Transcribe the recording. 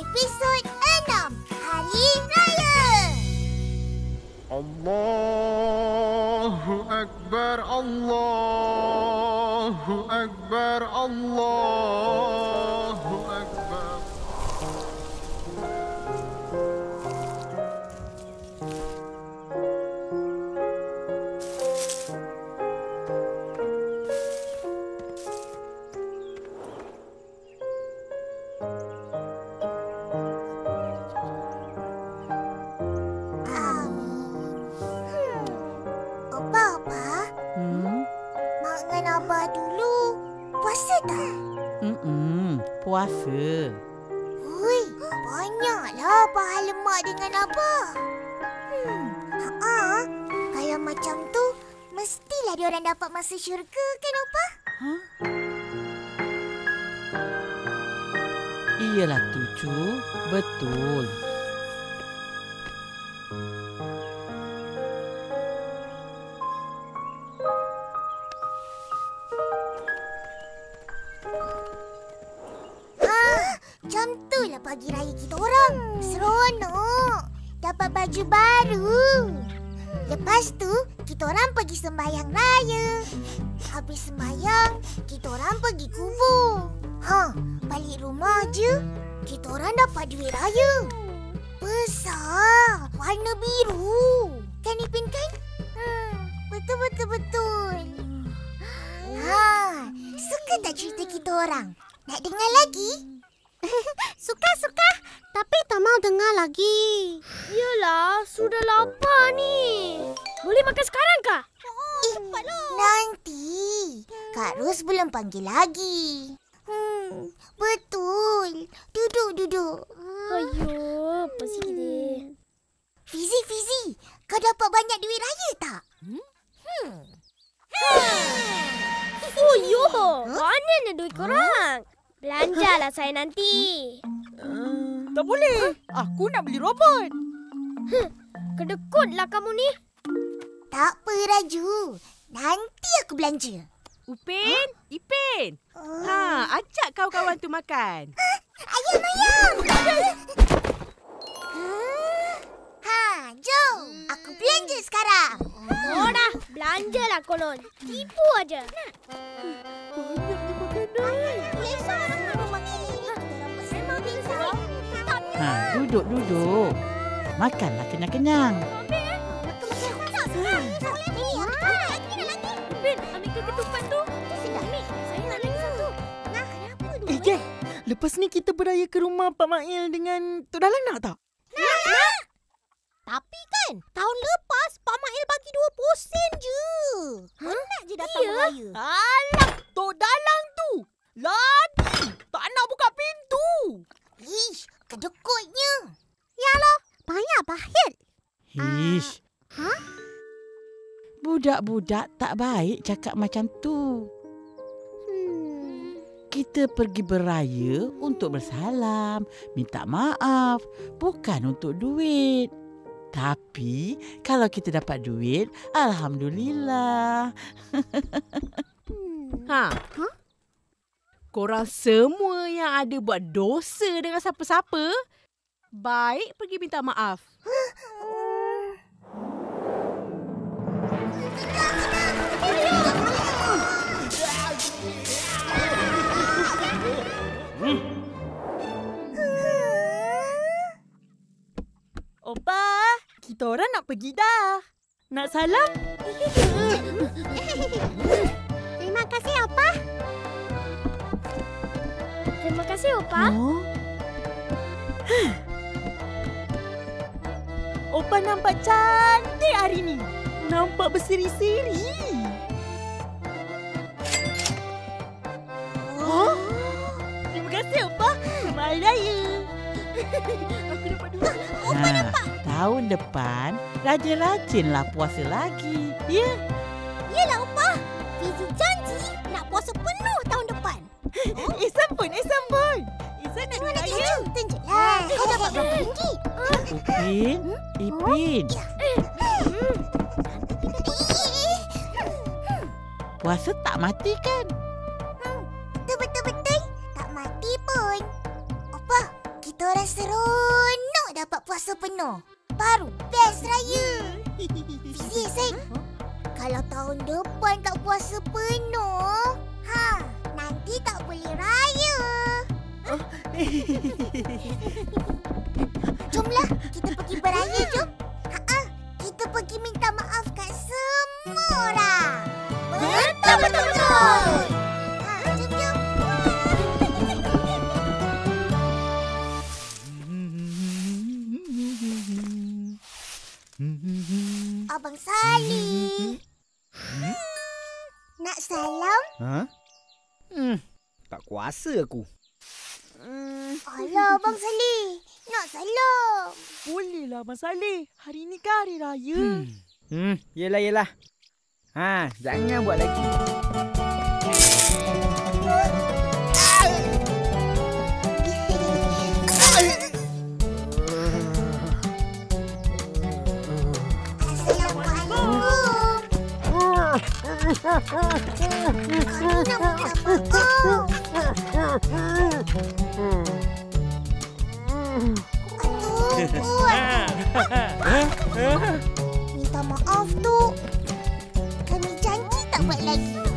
episod 6 Hari Raya. Allahu Akbar, Allahu Akbar, Allahu Akbar. Abah dulu puasa tak? Puasa. Hui, banyaklah pahala mak dengan abah. Kalau macam tu, mestilah diorang dapat masuk syurga kan, Opah? Iyalah tu, Cu. Betul. Macam itulah pagi raya kita orang. Seronok. Dapat baju baru. Lepas tu, kita orang pergi sembahyang raya. Habis sembahyang, kita orang pergi kubur. Balik rumah je, kita orang dapat duit raya. Besar. Warna biru. Kan, Ipin kan? Betul. Suka tak cerita kita orang? Nak dengar lagi? Suka. Tapi tak mau dengar lagi. Yalah, sudah lapar ni. Boleh makan sekarang kah? Nanti. Kak Ros belum panggil lagi. Betul. Duduk. Ayuh, pasal kita. Fizi, kau dapat banyak duit raya tak? Oh, mana duit korang? Belanjalah saya nanti. Tak boleh. Aku nak beli robot. Kedekutlah kamu ni. Tak apa, Raju. Nanti aku belanja. Upin, Ipin. Ajak kawan-kawan tu makan. Ayam. Jom. Aku belanja sekarang. Oh dah, belanjalah konon. Tipu aja. Duduk. Makanlah kenyang-kenyang. Upin, ambil ketupat tu. Sedap ni. Saya nak lagi satu. Kenapa dulu? Geng. Lepas ni kita beraya ke rumah Pak Mail dengan Tok Dalang nak tak? Nak. Tapi kan, tahun lepas Pak Mail bagi 20 sen je. Penat je datang beraya. Alah, Tok Dalang tu. Lagi. Tak nak buka pintu. Ish, kedekutnya. Yalah, banyak bahit. Ish. Budak-budak tak baik cakap macam tu. Kita pergi beraya untuk bersalam, minta maaf, bukan untuk duit. Tapi kalau kita dapat duit, alhamdulillah. Korang semua yang ada buat dosa dengan siapa-siapa, baik pergi minta maaf. Opa, kita orang nak pergi dah. Nak salam? Terima kasih, Opa. Terima kasih, Opa. Opa nampak cantik hari ni. Nampak berseri-seri. Terima kasih, Opa. Selamat Raya. Aku dapat duit. Tahun depan, rajin-rajinlah puasa lagi. Ya? Yelah, Opa. Fizi janji nak puasa penuh tahun depan. Ihsan pun. Ihsan nak duit raya. Tunjuklah. Kau dapat berapa ringgit? Ipin. Puasa tak mati kan? Betul. Tak mati pun. Opah, kita Bukan seronok dapat puasa penuh. Baru best raya. Fizi, Sen. Kalau tahun depan tak puasa penuh, nanti tak boleh raya. Jomlah, kita pergi beraya, jom. Kita pergi minta maaf kat semua orang. Betul. Jom. Abang Salih. Nak salam? Tak kuasa aku. Alah, Abang Salih. Nak salam. Bolehlah Abang Saleh. Hari ni kan hari raya. Yelah. Jangan buat lagi. Kami nak minta maaf. Minta maaf tu. Kami janji tak buat lagi.